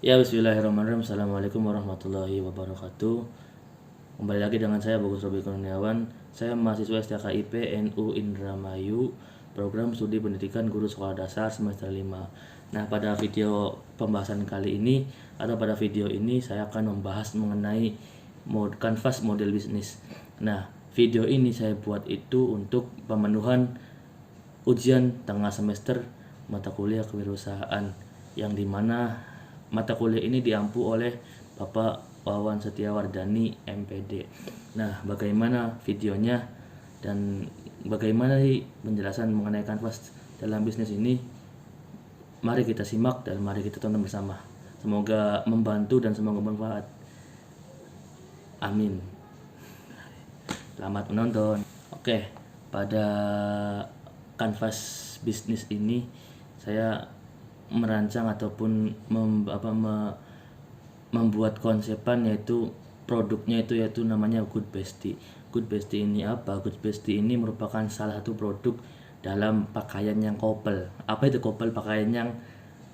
Ya, bismillahirrahmanirrahim. Assalamualaikum warahmatullahi wabarakatuh. Kembali lagi dengan saya Bagus Robi Kurniawan. Saya mahasiswa STKIP NU Indramayu, program studi pendidikan guru sekolah dasar semester 5. Nah, pada video pembahasan kali ini atau pada video ini saya akan membahas mengenai kanvas model bisnis. Nah, video ini saya buat itu untuk pemenuhan ujian tengah semester mata kuliah kewirausahaan, yang dimana mata kuliah ini diampu oleh Bapak Wawan Setiawardani MPD. Nah, bagaimana videonya dan bagaimana penjelasan mengenai kanvas dalam bisnis ini? Mari kita simak dan mari kita tonton bersama. Semoga membantu dan semoga bermanfaat. Amin. Selamat menonton. Oke, pada kanvas bisnis ini saya merancang ataupun membuat konsepan, yaitu produknya yaitu namanya Good Bestie. Good Bestie ini apa? Good Bestie ini merupakan salah satu produk dalam pakaian yang couple. Apa itu couple? Pakaian yang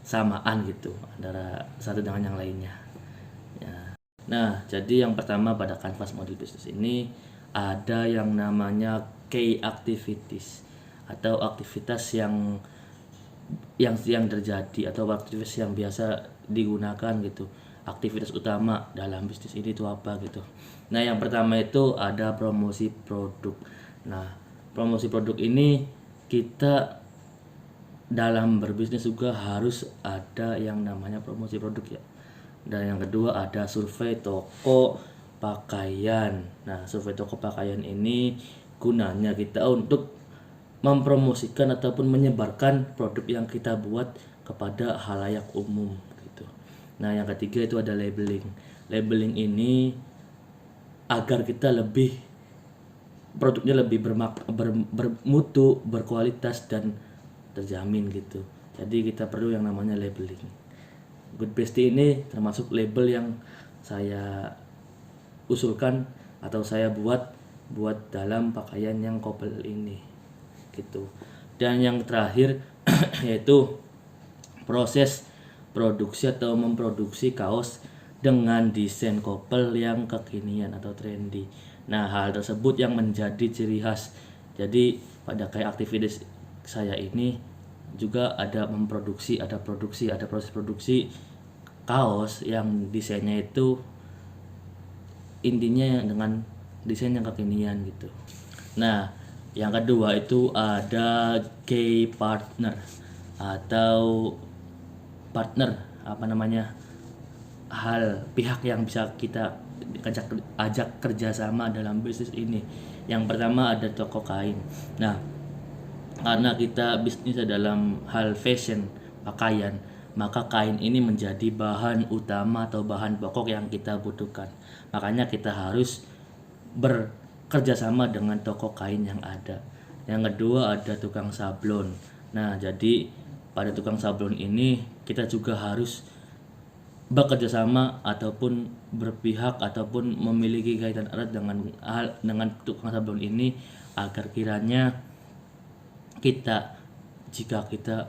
samaan gitu antara satu dengan yang lainnya. Ya. Nah, jadi yang pertama pada kanvas model bisnis ini ada yang namanya key activities atau aktivitas yang terjadi atau aktivitas yang biasa digunakan gitu. Aktivitas utama dalam bisnis ini itu apa gitu. Nah, yang pertama itu ada promosi produk. Nah, promosi produk ini kita dalam berbisnis juga harus ada yang namanya promosi produk ya. Dan yang kedua ada survei toko pakaian. Nah, survei toko pakaian ini gunanya kita untuk mempromosikan ataupun menyebarkan produk yang kita buat kepada halayak umum gitu. Nah, yang ketiga itu ada labeling. Labeling ini agar kita produknya lebih bermutu, berkualitas dan terjamin gitu. Jadi kita perlu yang namanya labeling. Good Bestie ini termasuk label yang saya usulkan atau saya buat dalam pakaian yang couple ini gitu. Dan yang terakhir yaitu proses produksi atau memproduksi kaos dengan desain couple yang kekinian atau trendy. Nah, hal tersebut yang menjadi ciri khas. Jadi pada kayak aktivitas saya ini juga ada ada proses produksi kaos yang desainnya itu intinya dengan desain yang kekinian gitu. Nah, yang kedua itu ada key partner atau partner pihak yang bisa kita ajak kerjasama dalam bisnis ini. Yang pertama ada toko kain. Nah, karena kita bisnis dalam hal fashion pakaian, maka kain ini menjadi bahan utama atau bahan pokok yang kita butuhkan. Makanya kita harus kerjasama dengan toko kain yang ada. Yang kedua ada tukang sablon. Nah, jadi pada tukang sablon ini kita juga harus bekerja sama ataupun berpihak ataupun memiliki kaitan erat dengan tukang sablon ini agar kiranya jika kita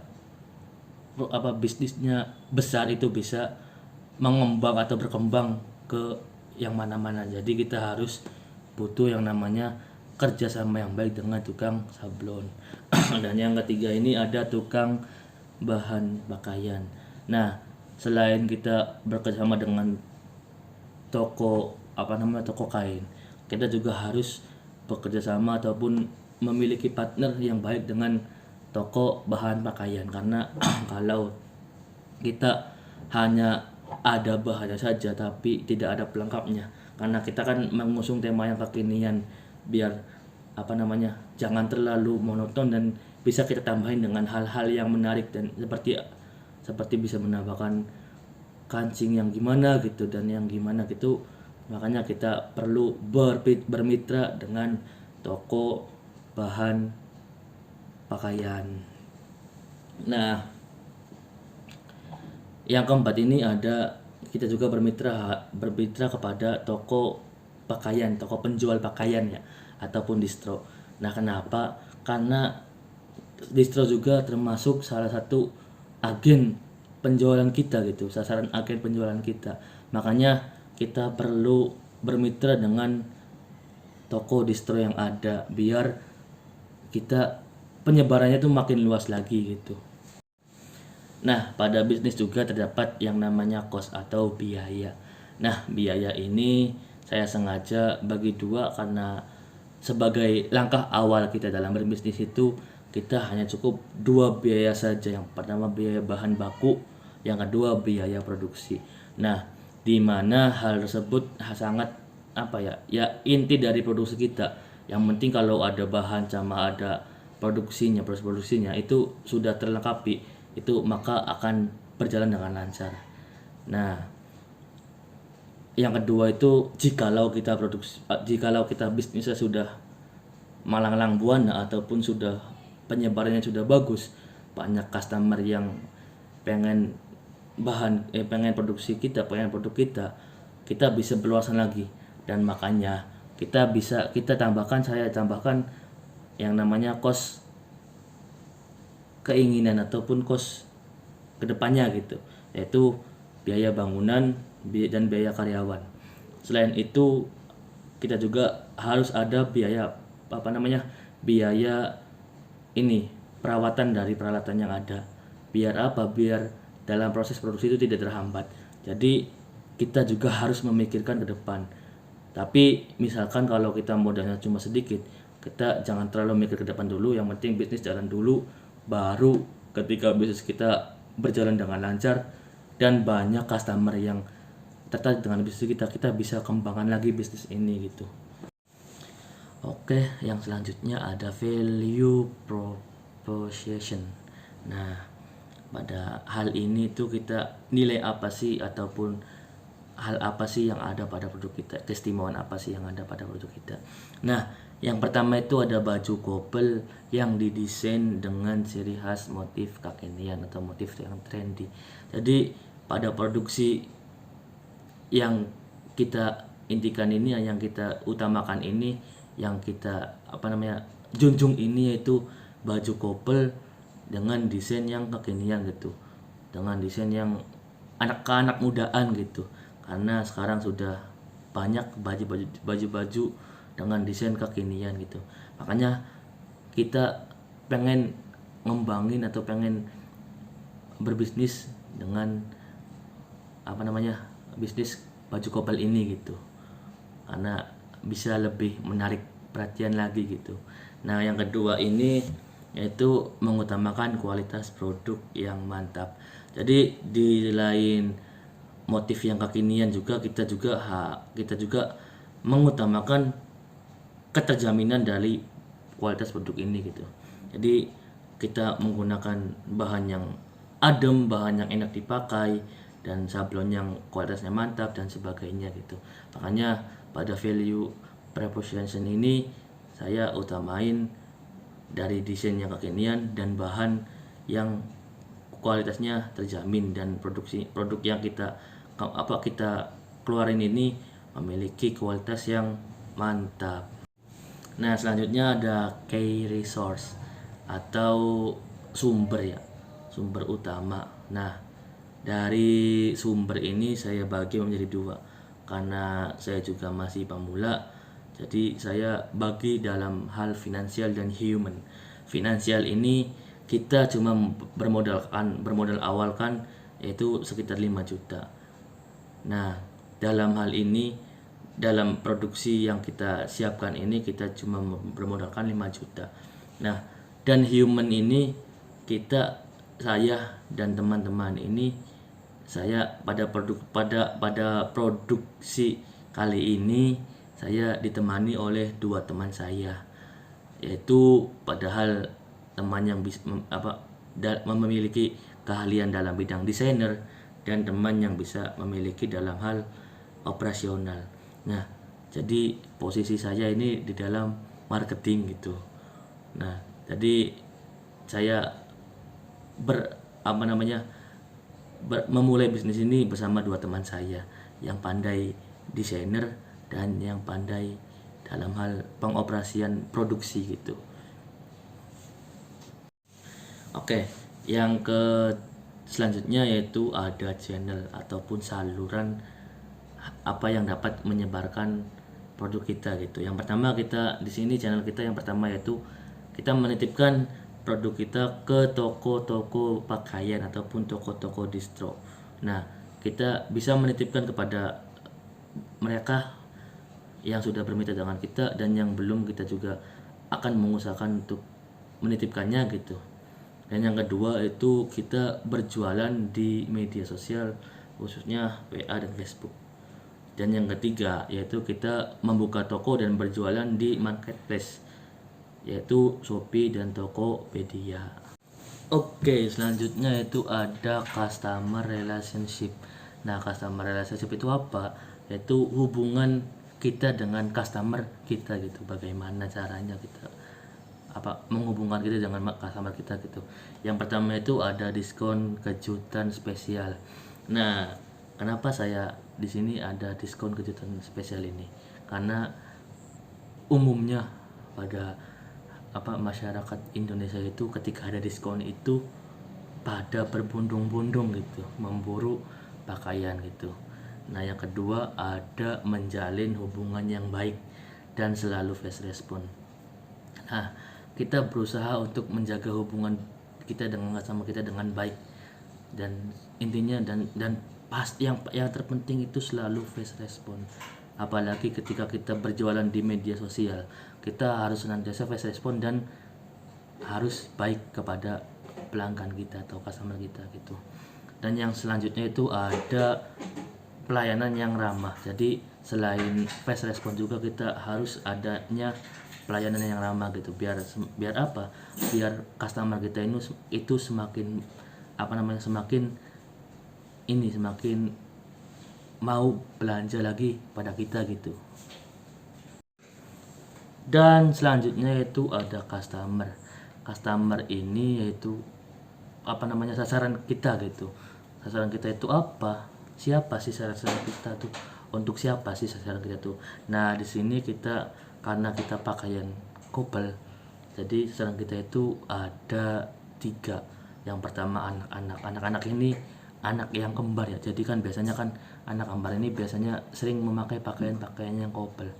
bisnisnya besar itu bisa mengembang atau berkembang ke yang mana-mana. Jadi kita harus butuh yang namanya kerjasama yang baik dengan tukang sablon. Dan yang ketiga ini ada tukang bahan pakaian. Nah, selain kita bekerjasama dengan toko kain, kita juga harus bekerja sama ataupun memiliki partner yang baik dengan toko bahan pakaian. Karena kalau kita hanya ada bahannya saja tapi tidak ada pelengkapnya, karena kita kan mengusung tema yang kekinian biar jangan terlalu monoton dan bisa kita tambahin dengan hal-hal yang menarik dan seperti bisa menambahkan kancing yang gimana gitu dan yang gimana gitu. Makanya kita perlu bermitra dengan toko bahan pakaian. Nah, yang keempat ini kita juga bermitra kepada toko pakaian, toko penjual pakaian ya, ataupun distro. Nah, kenapa? Karena distro juga termasuk salah satu agen penjualan kita gitu, sasaran agen penjualan kita. Makanya kita perlu bermitra dengan toko distro yang ada biar kita penyebarannya tuh makin luas lagi gitu. Nah, pada bisnis juga terdapat yang namanya cost atau biaya. Nah, biaya ini saya sengaja bagi dua karena sebagai langkah awal kita dalam berbisnis itu kita hanya cukup dua biaya saja. Yang pertama biaya bahan baku, yang kedua biaya produksi. Nah, di mana hal tersebut sangat inti dari produksi kita. Yang penting kalau ada bahan sama ada proses produksinya itu sudah terlengkapi, itu maka akan berjalan dengan lancar. Nah, yang kedua itu jikalau kita bisnisnya sudah malang-lang buana ataupun sudah penyebarannya sudah bagus, banyak customer yang pengen pengen produk kita bisa berluasan lagi. Dan makanya saya tambahkan yang namanya cost keinginan ataupun cost kedepannya gitu, yaitu biaya bangunan dan biaya karyawan. Selain itu kita juga harus ada biaya perawatan dari peralatan yang ada. Biar apa? Biar dalam proses produksi itu tidak terhambat. Jadi kita juga harus memikirkan ke depan. Tapi misalkan kalau kita modalnya cuma sedikit, kita jangan terlalu mikir ke depan dulu. Yang penting bisnis jalan dulu, baru ketika bisnis kita berjalan dengan lancar dan banyak customer yang tertarik dengan bisnis kita bisa kembangkan lagi bisnis ini gitu. Oke, yang selanjutnya ada value proposition. Nah, pada hal ini tuh kita nilai apa sih ataupun hal apa sih yang ada pada produk kita, keistimewaan apa sih yang ada pada produk kita. Nah, yang pertama itu ada baju couple yang didesain dengan ciri khas motif kekinian atau motif yang trendy. Jadi pada produksi yang kita intikan ini, yang kita utamakan ini, yang kita junjung ini, yaitu baju couple dengan desain yang kekinian gitu, dengan desain yang anak mudaan gitu. Karena sekarang sudah banyak baju dengan desain kekinian gitu. Makanya kita pengen ngembangin atau pengen berbisnis dengan bisnis baju couple ini gitu. Karena bisa lebih menarik perhatian lagi gitu. Nah, yang kedua ini yaitu mengutamakan kualitas produk yang mantap. Jadi di lain motif yang kekinian juga kita juga mengutamakan keterjaminan dari kualitas produk ini gitu. Jadi kita menggunakan bahan yang adem, bahan yang enak dipakai, dan sablon yang kualitasnya mantap dan sebagainya gitu. Makanya pada value proposition ini saya utamain dari desain yang kekinian dan bahan yang kualitasnya terjamin, dan produk yang kita keluarin ini memiliki kualitas yang mantap. Nah, selanjutnya ada key resource atau sumber utama. Nah, dari sumber ini saya bagi menjadi dua karena saya juga masih pemula. Jadi saya bagi dalam hal finansial dan human. Finansial ini kita cuma bermodal awalkan yaitu sekitar 5 juta. Nah, dalam hal ini, dalam produksi yang kita siapkan ini kita cuma bermodalkan 5 juta. Nah, dan human ini saya dan teman-teman ini, saya pada produksi kali ini saya ditemani oleh 2 teman saya, yaitu padahal teman yang memiliki keahlian dalam bidang desainer dan teman yang bisa memiliki dalam hal operasional. Nah, jadi posisi saya ini di dalam marketing gitu. Nah, jadi saya memulai bisnis ini bersama 2 teman saya yang pandai desainer dan yang pandai dalam hal pengoperasian produksi gitu. Oke, yang Selanjutnya yaitu ada channel ataupun saluran apa yang dapat menyebarkan produk kita gitu. Yang pertama kita di sini channel kita yang pertama yaitu kita menitipkan produk kita ke toko-toko pakaian ataupun toko-toko distro. Nah, kita bisa menitipkan kepada mereka yang sudah bermitra dengan kita dan yang belum, kita juga akan mengusahakan untuk menitipkannya gitu. Dan yang kedua itu kita berjualan di media sosial khususnya WA dan Facebook. Dan yang ketiga yaitu kita membuka toko dan berjualan di marketplace yaitu Shopee dan Tokopedia. Oke, selanjutnya itu ada customer relationship. Nah, customer relationship itu apa? Yaitu hubungan kita dengan customer kita gitu. Bagaimana caranya kita menghubungkan kita dengan customer kita gitu. Yang pertama itu ada diskon kejutan spesial. Nah, kenapa saya di sini ada diskon kejutan spesial ini? Karena umumnya pada masyarakat Indonesia itu ketika ada diskon itu pada berbondong-bondong gitu memburu pakaian gitu. Nah, yang kedua ada menjalin hubungan yang baik dan selalu fast respon. Nah, kita berusaha untuk menjaga hubungan kita dengan sama kita dengan baik, dan intinya dan pas yang terpenting itu selalu fast respon. Apalagi ketika kita berjualan di media sosial, kita harus senantiasa fast respon dan harus baik kepada pelanggan kita atau customer kita gitu. Dan yang selanjutnya itu ada pelayanan yang ramah. Jadi selain fast respon juga kita harus adanya pelayanan yang ramah gitu. Biar apa? Biar customer kita itu semakin semakin mau belanja lagi pada kita gitu. Dan selanjutnya itu ada customer. Customer ini yaitu sasaran kita gitu. Sasaran kita itu apa? Siapa sih sasaran kita tuh? Untuk siapa sih sasaran kita tuh? Nah, di sini karena kita pakaian couple, jadi sasaran kita itu ada 3. Yang pertama anak-anak ini anak yang kembar ya. Jadi kan biasanya kan anak kembar ini biasanya sering memakai pakaian yang couple.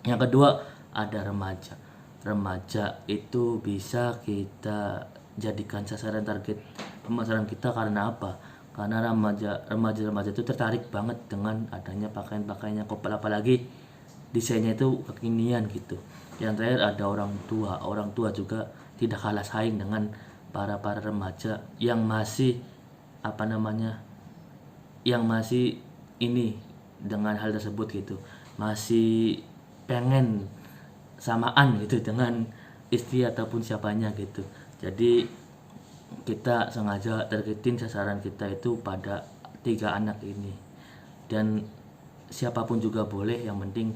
Yang kedua ada remaja. Remaja itu bisa kita jadikan sasaran target pemasaran kita karena apa? Karena remaja itu tertarik banget dengan adanya pakaian-pakaian yang couple, apalagi desainnya itu kekinian gitu. Yang terakhir ada orang tua. Orang tua juga tidak kalah saing dengan para remaja yang masih yang masih ini dengan hal tersebut gitu, masih pengen samaan gitu dengan istri ataupun siapanya gitu. Jadi kita sengaja targetin sasaran kita itu pada 3 anak ini, dan siapapun juga boleh, yang penting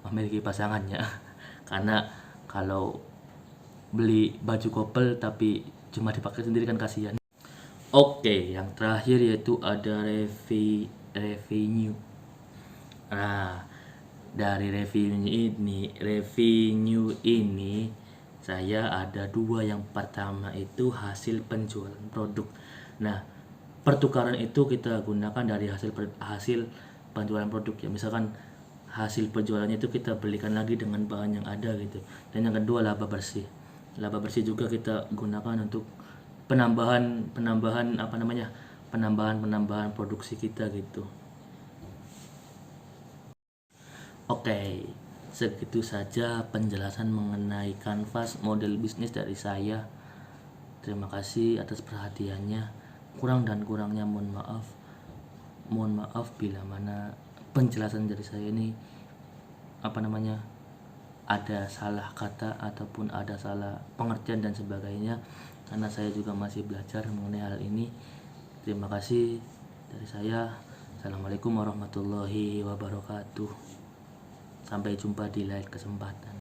memiliki pasangannya. Karena kalau beli baju couple tapi cuma dipakai sendiri kan kasihan. Oke, yang terakhir yaitu ada revenue. Nah, dari revenue ini saya ada 2. Yang pertama itu hasil penjualan produk. Nah, pertukaran itu kita gunakan dari hasil penjualan produk ya. Misalkan hasil penjualannya itu kita belikan lagi dengan bahan yang ada gitu. Dan yang kedua laba bersih. Laba bersih juga kita gunakan untuk penambahan produksi kita gitu. Oke, segitu saja penjelasan mengenai kanvas model bisnis dari saya. Terima kasih atas perhatiannya. Kurang dan kurangnya mohon maaf. Mohon maaf bila mana penjelasan dari saya ini ada salah kata ataupun ada salah pengertian dan sebagainya, karena saya juga masih belajar mengenai hal ini. Terima kasih dari saya. Assalamualaikum warahmatullahi wabarakatuh. Sampai jumpa di lain kesempatan.